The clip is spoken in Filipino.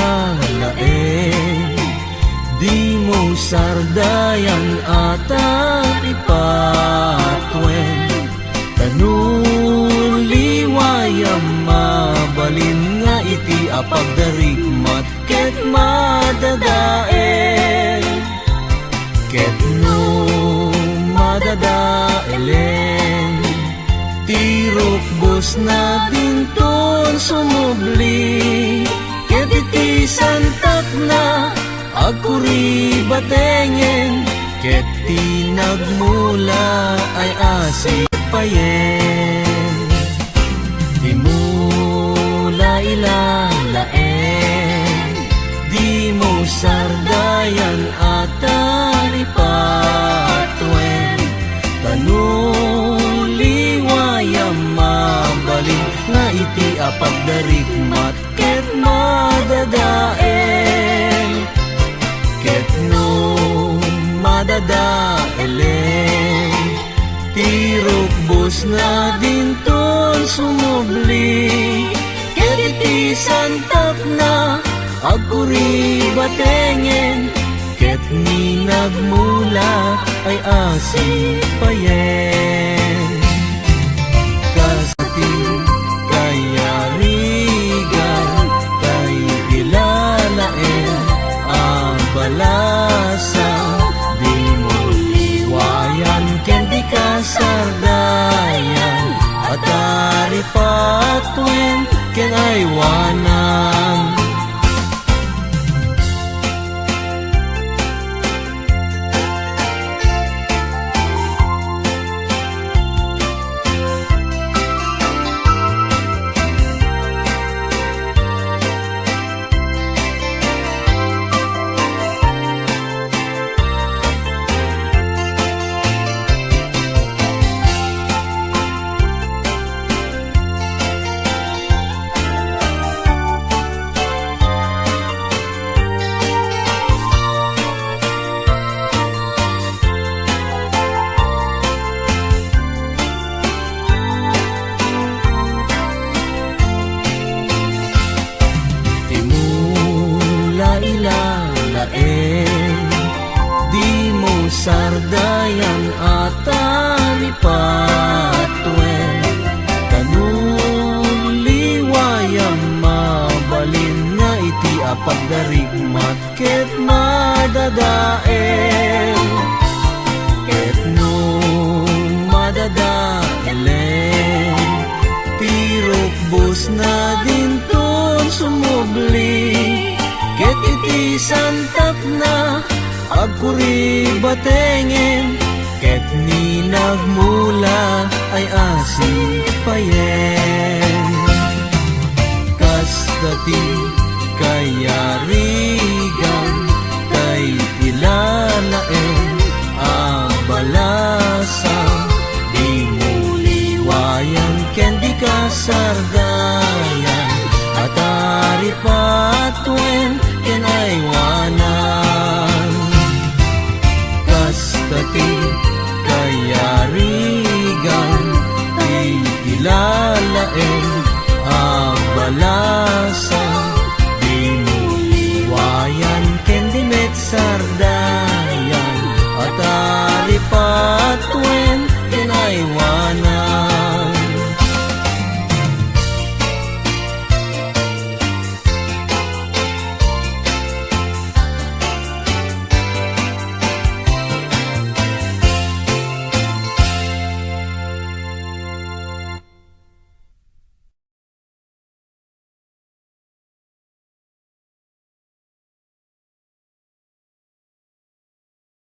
ilalaeng, di mo sardayan atang ipatwen. Tanuliwayam mabalin nga iti apagdarigmat ket madadael. Ket no madadaelen, tirukbos na dinton sumubli. Ket iti santak na agkuri batengen, ket tinagmula ay asipayen. Di mula ilalaen, di mo sardayan atang ipatwen. Tanuliwayam mabalin nga iti apagdarigmat ket madadael. Ket no madadaelen, tirukbos na dinton sumubli. Ket iti santak na agkuri batengen, ket ninagmula ay asipayen. Kasati kayarigan, kay ilalaen abalasa, di mo liwayan ken di kasardayan atari patwen ken aywanan. Ilalaen, di mo sardayan atang ipatwen. Tanuliwayam mabalin nga iti apagdarigmat ket madadael. Ket no madadaelen, tirukbos na dinton sumubli. Ket iti santak na agkuri batengen, ket ninagmula ay asipayen. Kas dati kayari